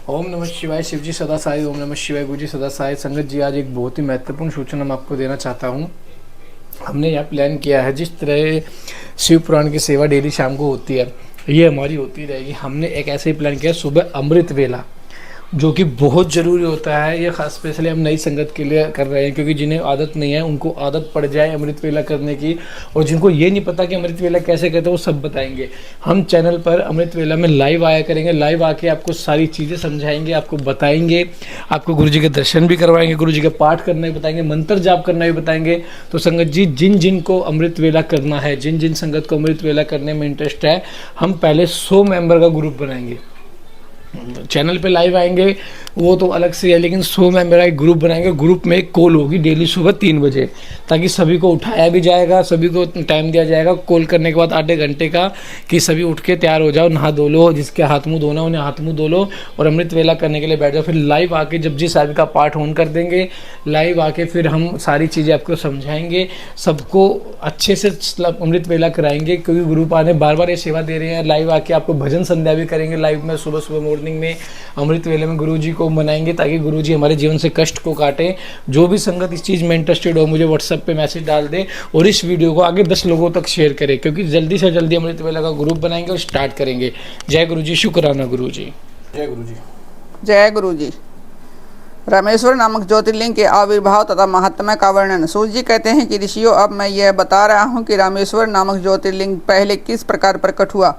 ओम नमः शिवाय। शिव जी सदा साई। ओम नमः शिवाय। गुरु जी सदा साई। संगत जी, आज एक बहुत ही महत्वपूर्ण सूचना मैं आपको देना चाहता हूँ। हमने यह प्लान किया है, जिस तरह शिव पुराण की सेवा डेली शाम को होती है, ये हमारी होती रहेगी। हमने एक ऐसे ही प्लान किया, सुबह अमृत वेला, जो कि बहुत ज़रूरी होता है। ये खास स्पेशली हम नई संगत के लिए कर रहे हैं, क्योंकि जिन्हें आदत नहीं है उनको आदत पड़ जाए अमृत वेला करने की, और जिनको ये नहीं पता कि अमृत वेला कैसे करते हैं वो सब बताएंगे। हम चैनल पर अमृत वेला में लाइव आया करेंगे। लाइव आके आपको सारी चीज़ें समझाएंगे, आपको बताएंगे, आपको गुरु जी के दर्शन भी करवाएंगे, गुरु जी के पाठ करना भी बताएंगे, मंत्र जाप करना भी बताएंगे। तो संगत जी, जिन जिन को अमृत वेला करना है, जिन जिन संगत को अमृत वेला करने में इंटरेस्ट है, हम पहले 100 मेंबर का ग्रुप बनाएंगे। चैनल पे लाइव आएंगे वो तो अलग से है, लेकिन 100 मेंबर एक ग्रुप बनाएंगे। ग्रुप में एक कॉल होगी डेली सुबह 3 बजे, ताकि सभी को उठाया भी जाएगा, सभी को टाइम दिया जाएगा कॉल करने के बाद आधे घंटे का, कि सभी उठ के तैयार हो जाओ, नहा धो लो, जिसके हाथ मुंह धोना उन्हें हाथ मुंह धो लो और अमृत वेला करने के लिए बैठ जाओ। फिर लाइव आके जपजी साहिब का पाठ ऑन कर देंगे। लाइव आके फिर हम सारी चीज़ें आपको समझाएंगे, सबको अच्छे से अमृत वेला कराएंगे, क्योंकि ग्रुप आने बार बार ये सेवा दे रहे हैं। लाइव आके आपको भजन संध्या भी करेंगे लाइव में, सुबह सुबह मॉर्निंग में अमृत वेले में गुरु जी को मनाएंगे, ताकि गुरु जी हमारे जीवन से कष्ट को काटें। जो भी संगत इस चीज़ में इंटरेस्टेड हो, मुझे व्हाट्सएप पे मैसेज डाल दे और इस वीडियो को आगे 10 लोगों तक शेयर करें, क्योंकि जल्दी से जल्दी अमृत वेला का ग्रुप बनाएंगे और स्टार्ट करेंगे। जय गुरु जी। शुक्राना गुरु जी। जय गुरु जी। जय गुरु जी। रामेश्वर नामक ज्योतिर्लिंग के आविर्भाव तथा महात्म्य का वर्णन। सूर्य जी कहते हैं कि ऋषियों, अब मैं यह बता रहा हूँ कि रामेश्वर नामक ज्योतिर्लिंग पहले किस प्रकार प्रकट हुआ।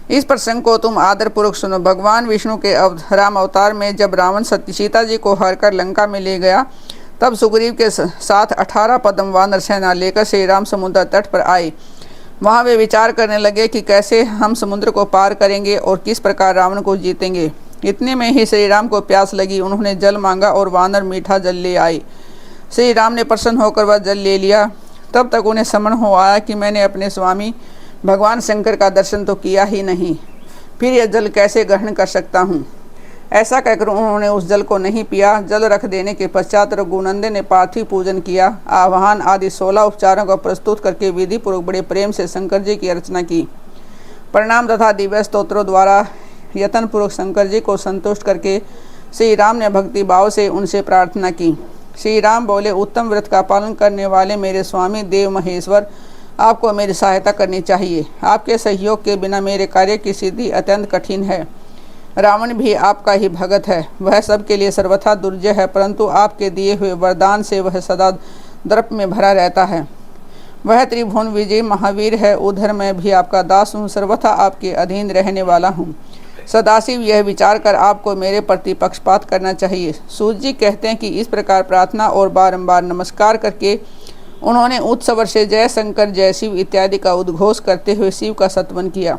इस प्रसंग को तुम आदर पूर्वक सुनो। भगवान विष्णु के राम अवतार में जब रावण सीता जी को हरकर लंका में ले गया, तब सुग्रीव के साथ 18 पद्म वानर सेना लेकर श्री राम समुद्र तट पर आए। वहाँ वे विचार करने लगे कि कैसे हम समुद्र को पार करेंगे और किस प्रकार रावण को जीतेंगे। इतने में ही श्री राम को प्यास लगी। उन्होंने जल मांगा और वानर मीठा जल ले आए। श्री राम ने प्रसन्न होकर वह जल ले लिया। तब तक उन्हें स्मरण हो आया कि मैंने अपने स्वामी भगवान शंकर का दर्शन तो किया ही नहीं, फिर यह जल कैसे ग्रहण कर सकता हूँ। ऐसा कहकर उन्होंने उस जल को नहीं पिया। जल रख देने के पश्चात रघुनंदन ने पार्थिव पूजन किया। आवाहन आदि 16 उपचारों का प्रस्तुत करके विधि पूर्वक बड़े प्रेम से शंकर जी की अर्चना की। प्रणाम तथा दिव्य स्तोत्रों द्वारा यत्न पूर्वक शंकर जी को संतुष्ट करके श्री राम ने भक्ति भाव से उनसे प्रार्थना की। श्री राम बोले, उत्तम व्रत का पालन करने वाले मेरे स्वामी देव महेश्वर, आपको मेरी सहायता करनी चाहिए। आपके सहयोग के बिना मेरे कार्य की सिद्धि अत्यंत कठिन है। रावण भी आपका ही भगत है, वह सबके लिए सर्वथा दुर्जय है, परंतु आपके दिए हुए वरदान से वह सदा दर्प में भरा रहता है। वह त्रिभुवन विजय महावीर है। उधर मैं भी आपका दास हूँ, सर्वथा आपके अधीन रहने वाला हूँ। सदाशिव यह विचार कर आपको मेरे प्रति पक्षपात करना चाहिए। सूर्य जी कहते हैं कि इस प्रकार प्रार्थना और बारंबार नमस्कार करके उन्होंने उच्च स्वर से जय शंकर जय शिव इत्यादि का उद्घोष करते हुए शिव का सत्वन किया।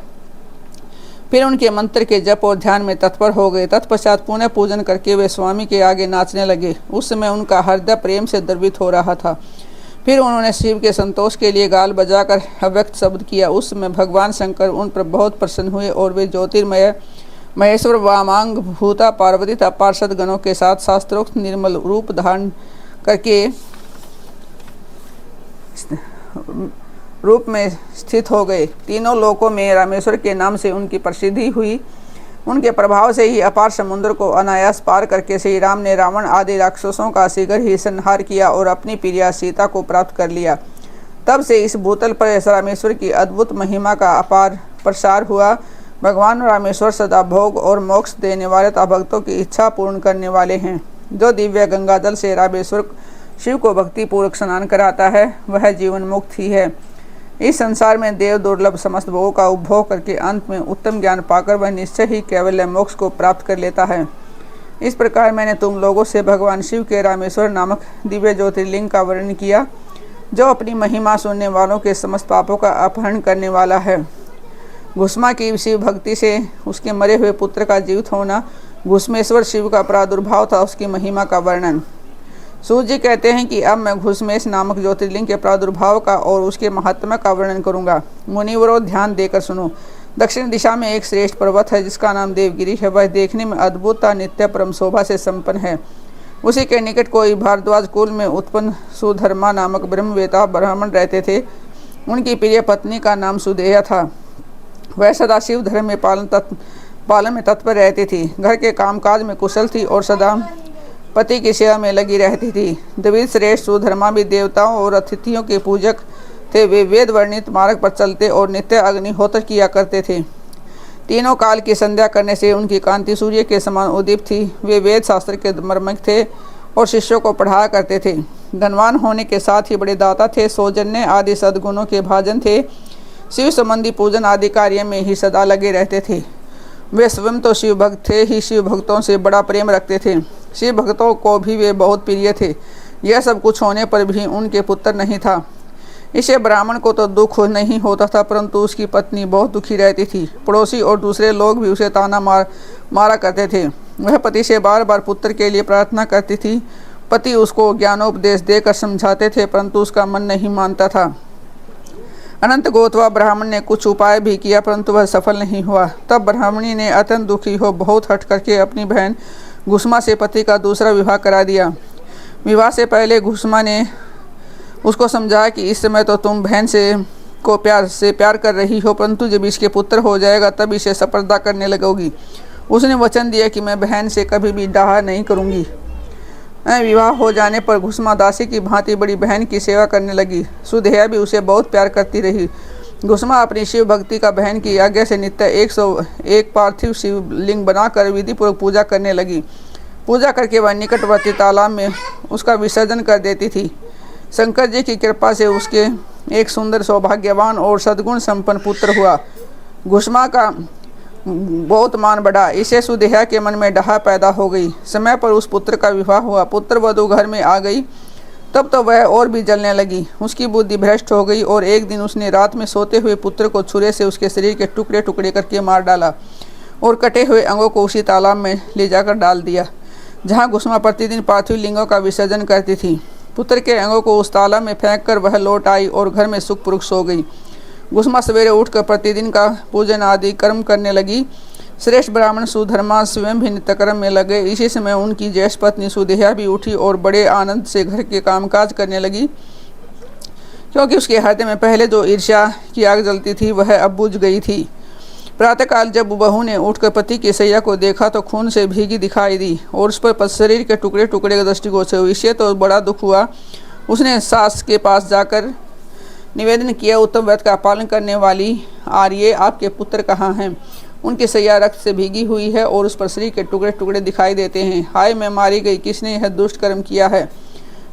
फिर उनके मंत्र के जप और ध्यान में तत्पर हो गए। तत्पश्चात पुनः पूजन करके वे स्वामी के आगे नाचने लगे। उस समय उनका हृदय प्रेम से द्रवित हो रहा था। फिर उन्होंने शिव के संतोष के लिए गाल बजाकर अव्यक्त शब्द किया। उस समय भगवान शंकर उन पर बहुत प्रसन्न हुए और वे ज्योतिर्मय महेश्वर वामांग भूता पार्वती तथा पार्षद गणों के साथ शास्त्रोक्त निर्मल रूप धारण करके रूप में स्थित हो गए। तीनों लोकों में रामेश्वर के नाम से उनकी प्रसिद्धि हुई। उनके प्रभाव से ही अपार समुद्र को अनायास पार करके श्री राम ने रावण आदि राक्षसों का शीघ्र ही संहार किया और अपनी प्रिया सीता को प्राप्त कर लिया। तब से इस भूतल पर रामेश्वर की अद्भुत महिमा का अपार प्रसार हुआ। भगवान रामेश्वर सदा भोग और मोक्ष देने वाले तथा भक्तों की इच्छा पूर्ण करने वाले हैं। जो दिव्य गंगा जल से रामेश्वर शिव को भक्ति पूर्वक स्नान कराता है, वह जीवन मुक्त ही है। इस संसार में देव दुर्लभ समस्त भोगों का उपभोग करके अंत में उत्तम ज्ञान पाकर वह निश्चय ही कैवल्य मोक्ष को प्राप्त कर लेता है। इस प्रकार मैंने तुम लोगों से भगवान शिव के रामेश्वर नामक दिव्य ज्योतिर्लिंग का वर्णन किया, जो अपनी महिमा सुनने वालों के समस्त पापों का अपहरण करने वाला है। घुस्मा की शिव भक्ति से उसके मरे हुए पुत्र का जीवित होना, घुस्मेश्वर शिव का प्रादुर्भाव था उसकी महिमा का वर्णन। सूर्य जी कहते हैं कि अब मैं घुस्मेश नामक ज्योतिर्लिंग के प्रादुर्भाव का और उसके महात्म्य का वर्णन करूंगा। मुनिवरों, ध्यान देकर सुनो। दक्षिण दिशा में एक श्रेष्ठ पर्वत है जिसका नाम देवगिरी है। वह देखने में अद्भुत नित्य परम शोभा से संपन्न है। उसी के निकट कोई भारद्वाज कुल में उत्पन्न सुधर्मा नामक ब्रह्मवेता ब्राह्मण रहते थे। उनकी प्रिय पत्नी का नाम सुदेहा था। वह सदा शिव धर्म में पालन में तत्पर रहती थी, घर के कामकाज में कुशल थी और सदा पति की सेवा में लगी रहती थी। द्विज श्रेष्ठ सुधर्मा भी देवताओं और अतिथियों के पूजक थे। वे वेद वर्णित मार्ग पर चलते और नित्य अग्निहोत्र किया करते थे। तीनों काल की संध्या करने से उनकी कांति सूर्य के समान उदीप्त थी। वे वेद शास्त्र के मर्मज्ञ थे और शिष्यों को पढ़ाया करते थे। धनवान होने के साथ ही बड़े दाता थे। सौजन्य आदि सद्गुणों के भाजन थे। शिव संबंधी पूजन आदि कार्य में ही सदा लगे रहते थे। वे स्वयं तो शिव भक्त थे ही शिव भक्तों से बड़ा प्रेम रखते थे। शिव भक्तों को भी वे बहुत प्रिय थे। यह सब कुछ होने पर भी उनके पुत्र नहीं था। इसे ब्राह्मण को तो दुख नहीं होता था, परंतु उसकी पत्नी बहुत दुखी रहती थी। पड़ोसी और दूसरे लोग भी उसे ताना मारा करते थे। वह पति से बार बार पुत्र के लिए प्रार्थना करती थी। पति उसको ज्ञानोपदेश देकर समझाते थे, परंतु उसका मन नहीं मानता था। अनंत गोतवा ब्राह्मण ने कुछ उपाय भी किया, परंतु वह सफल नहीं हुआ। तब ब्राह्मणी ने अत्यंत दुखी हो बहुत हट करके अपनी बहन घुसमा से पति का दूसरा विवाह करा दिया। विवाह से पहले घुसमा ने उसको समझाया कि इस समय तो तुम बहन से प्यार कर रही हो, परंतु जब इसके पुत्र हो जाएगा तब इसे सपर्दा करने लगोगी। उसने वचन दिया कि मैं बहन से कभी भी डाहा नहीं करूँगी। विवाह हो जाने पर घुसमा दासी की भांति बड़ी बहन की सेवा करने लगी। सुदेहा भी उसे बहुत प्यार करती रही। घुसमा अपनी शिव भक्ति का बहन की आज्ञा से नित्य 101 पार्थिव शिवलिंग बनाकर विधिपूर्वक पूजा करने लगी। पूजा करके वह निकटवर्ती तालाब में उसका विसर्जन कर देती थी। शंकर जी की कृपा से उसके एक सुंदर सौभाग्यवान और सद्गुण संपन्न पुत्र हुआ। घुसमा का बहुत मान बढ़ा। इसे सुदेहा के मन में डहा पैदा हो गई। समय पर उस पुत्र का विवाह हुआ। पुत्र वधू घर में आ गई तब तो वह और भी जलने लगी। उसकी बुद्धि भ्रष्ट हो गई और एक दिन उसने रात में सोते हुए पुत्र को छुरे से उसके शरीर के टुकड़े टुकड़े करके मार डाला और कटे हुए अंगों को उसी तालाब में ले जाकर डाल दिया जहाँ घुसमा प्रतिदिन पार्थिव लिंगों का विसर्जन करती थी। पुत्र के अंगों को उस तालाब में फेंक कर वह लौट आई और घर में सुखपूर्वक सो गई। घुसमा सवेरे उठकर प्रतिदिन का पूजन आदि कर्म करने लगी। श्रेष्ठ ब्राह्मण सुधर्मा स्वयं भी नित्य कर्म में लगे। इसी समय उनकी ज्येष्ठ पत्नी सुदेहा भी उठी और बड़े आनंद से घर के कामकाज करने लगी, क्योंकि उसके हृदय में पहले जो ईर्ष्या की आग जलती थी वह अब बुझ गई थी। प्रातःकाल जब बहू ने उठकर पति की सैया को देखा तो खून से भीगी दिखाई दी और उस पर शरीर के टुकड़े टुकड़े दृष्टिगोचर हुए। इससे तो बड़ा दुख हुआ। उसने सास के पास जाकर निवेदन किया, उत्तम व्रत का पालन करने वाली आर्य आपके पुत्र कहाँ हैं? उनकी सैया रक्त से भीगी हुई है और उस पर शरीर के टुकड़े टुकड़े दिखाई देते हैं। हाय मैं मारी गई, किसने यह दुष्ट कर्म किया है?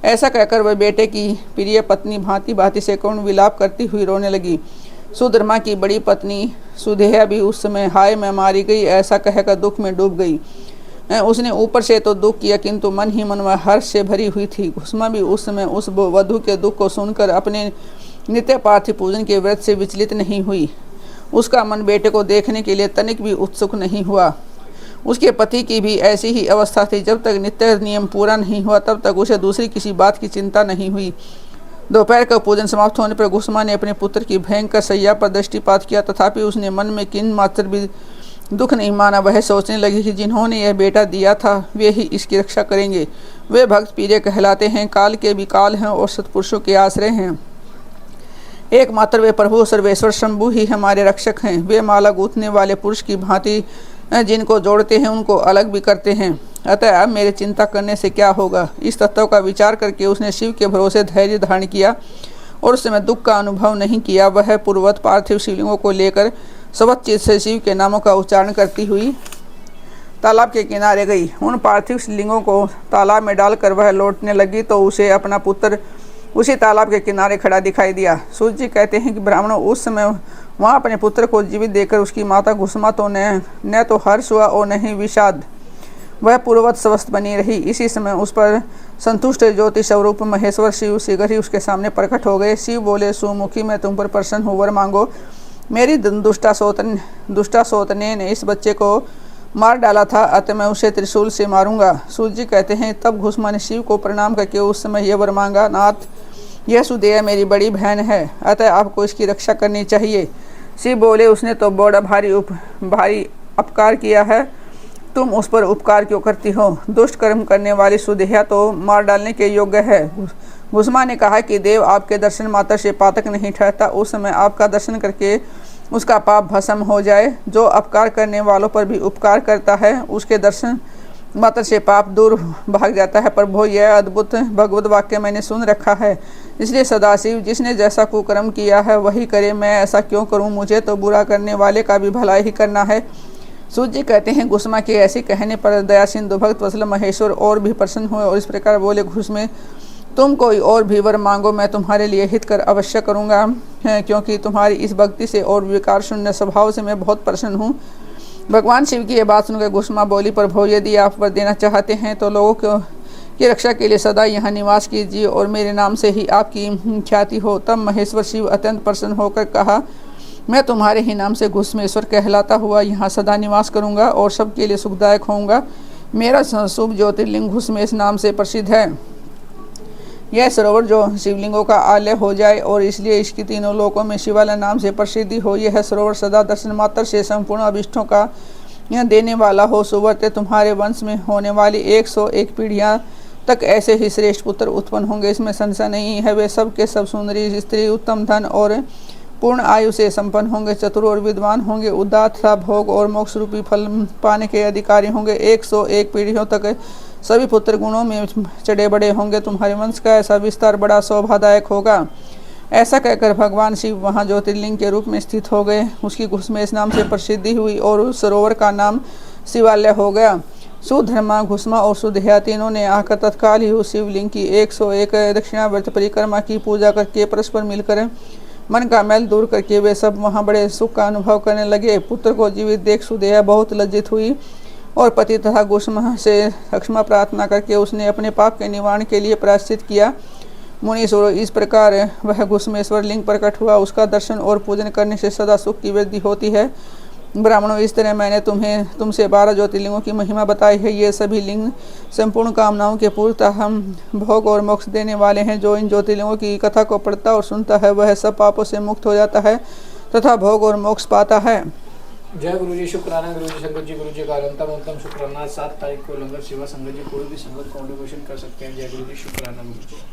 ऐसा कहकर वह बेटे की प्रिय पत्नी भांति भांति से करुण विलाप करती हुई रोने लगी। सुधर्मा की बड़ी पत्नी सुदेहा भी उस समय हाय मैं मारी गई ऐसा कहकर दुख में डूब गई। उसने ऊपर से तो दुख किया, किंतु मन ही मन में हर्ष से भरी हुई थी। घुसमा भी उस समय उस वधू के दुख को सुनकर अपने नित्य पार्थिव पूजन के व्रत से विचलित नहीं हुई। उसका मन बेटे को देखने के लिए तनिक भी उत्सुक नहीं हुआ। उसके पति की भी ऐसी ही अवस्था थी। जब तक नित्य नियम पूरा नहीं हुआ तब तक उसे दूसरी किसी बात की चिंता नहीं हुई। दोपहर का पूजन समाप्त होने पर घुसमा ने अपने पुत्र की भयंकर सैया पर दृष्टिपात किया, तथापि उसने मन में किन मात्र भी दुख नहीं माना। वह सोचने लगी कि जिन्होंने यह बेटा दिया था वे ही इसकी रक्षा करेंगे। वे भक्त पीरे कहलाते हैं, काल के भी काल हैं और सत्पुरुषों के आश्रय हैं। एकमात्र वे प्रभु सर्वेश्वर शंभु ही हमारे रक्षक हैं। वे माला गूंथने वाले पुरुष की भांति जिनको जोड़ते हैं उनको अलग भी करते हैं। अतः अब मेरे चिंता करने से क्या होगा? इस तत्व का विचार करके उसने शिव के भरोसे धैर्य धारण किया और उस समय दुख का अनुभव नहीं किया। वह पूर्ववत पार्थिव शिवलिंगों को लेकर सर्वचित से शिव के नामों का उच्चारण करती हुई तालाब के किनारे गई। उन पार्थिव शिवलिंगों को तालाब में डालकर वह लौटने लगी तो उसे अपना पुत्र उसी तालाब के किनारे खड़ा दिखाई दिया। सूर्य जी कहते हैं कि ब्राह्मणों उस समय वहाँ अपने पुत्र को जीवित देखकर उसकी माता घुसमा तो न तो हर्ष हुआ और न ही विषाद। वह पूर्ववत स्वस्थ बनी रही। इसी समय उस पर संतुष्ट ज्योति स्वरूप महेश्वर शिव शीघ्र ही उसके सामने प्रकट हो गए। शिव बोले, सुमुखी मैं तुम पर प्रसन्न हूँ, वर मांगो। मेरी दुष्टा सोतने ने इस बच्चे को मार डाला था, अतः मैं उसे त्रिशूल से मारूंगा। सूर्य जी कहते हैं तब घुसमा ने शिव को प्रणाम करके उस समय यह वर मांगा, नाथ यह सुदेहा मेरी बड़ी बहन है, अतः आपको इसकी रक्षा करनी चाहिए। शिव बोले, उसने तो बड़ा भारी अपकार किया है, तुम उस पर उपकार क्यों करती हो? दुष्ट कर्म करने वाली सुदेहा तो मार डालने के योग्य है। घुसमा ने कहा कि देव आपके दर्शन मात्र से पातक नहीं ठहरता। उस समय आपका दर्शन करके उसका पाप भस्म हो जाए। जो अपकार करने वालों पर भी उपकार करता है उसके दर्शन मात्र से पाप दूर भाग जाता है। प्रभु, यह अद्भुत भगवत वाक्य मैंने सुन रखा है, इसलिए सदाशिव जिसने जैसा कुकर्म किया है वही करे। मैं ऐसा क्यों करूं? मुझे तो बुरा करने वाले का भी भला ही करना है। सूत जी कहते हैं, घुसमा के ऐसे कहने पर दया सिंधु भक्त वत्सल महेश्वर और भी प्रसन्न हुए और इस प्रकार बोले, घुसमे, तुम कोई और भी वर मांगो, मैं तुम्हारे लिए हित कर अवश्य करूँगा, क्योंकि तुम्हारी इस भक्ति से और विकार शून्य स्वभाव से मैं बहुत प्रसन्न हूँ। भगवान शिव की यह बात सुनकर घुसमा बोली, प्रभु, यदि आप वर देना चाहते हैं तो लोगों की रक्षा के लिए सदा यहाँ निवास कीजिए और मेरे नाम से ही आपकी ख्याति हो। तब महेश्वर शिव अत्यंत प्रसन्न होकर कहा, मैं तुम्हारे ही नाम से घुसमेश्वर कहलाता हुआ यहाँ सदा निवास करूँगा और सबके लिए सुखदायक होऊंगा। मेरा शुभ ज्योतिर्लिंग घुसमेश नाम से प्रसिद्ध है। यह सरोवर जो शिवलिंगों का आलय हो जाए और इसलिए इसकी तीनों लोकों में शिवालय नाम से प्रसिद्धि हो। यह सरोवर सदा दर्शन मात्र से संपूर्ण अभिष्टों का यह देने वाला हो। सुवर्ते, तुम्हारे वंश में होने वाली 101 पीढ़ियाँ तक ऐसे ही श्रेष्ठ पुत्र उत्पन्न होंगे, इसमें संशय नहीं है। वे सब के सब सुंदरी स्त्री, उत्तम धन और पूर्ण आयु से संपन्न होंगे, चतुर और विद्वान होंगे, उदात तथा भोग और मोक्ष रूपी फल पाने के अधिकारी होंगे। 101 पीढ़ियों तक सभी पुत्र गुणों में चढ़े बड़े होंगे। तुम्हारे वंश का ऐसा विस्तार बड़ा शोभादायक होगा। ऐसा कहकर भगवान शिव वहाँ ज्योतिर्लिंग के रूप में स्थित हो गए। उसकी घुसमेश नाम से प्रसिद्धि हुई और उस सरोवर का नाम शिवालय हो गया। सुधर्मा, घुसमा और सुधेया तीनों ने आकर तत्काल ही उस शिवलिंग की 101 दक्षिणावर्त परिक्रमा की पूजा करके परस्पर मिलकर मन का मैल दूर करके वे सब वहाँ बड़े सुख का अनुभव करने लगे। पुत्र को जीवित देख सुधेया बहुत लज्जित हुई और पति तथा घुसमा से क्षमा प्रार्थना करके उसने अपने पाप के निवारण के लिए प्रायश्चित किया। मुनीश्वरों, इस प्रकार वह घुसमेश्वर लिंग प्रकट हुआ। उसका दर्शन और पूजन करने से सदा सुख की वृद्धि होती है। ब्राह्मणों, इस तरह मैंने तुमसे 12 ज्योतिर्लिंगों की महिमा बताई है। ये सभी लिंग संपूर्ण कामनाओं के पूर्णतः हम भोग और मोक्ष देने वाले हैं। जो इन ज्योतिर्लिंगों की कथा को पढ़ता और सुनता है वह सब पापों से मुक्त हो जाता है तथा भोग और मोक्ष पाता है। जय गुरु जी, शुक्राना गुरु जी, संगत जी, गुरु जी का उत्तम शुक्राना। 7 तारीख को लंगर सेवा संगत जी कोई भी संगत कॉन्ट्रीब्यूशन कर सकते हैं। जय गुरु जी, शुक्राना गुरु जी।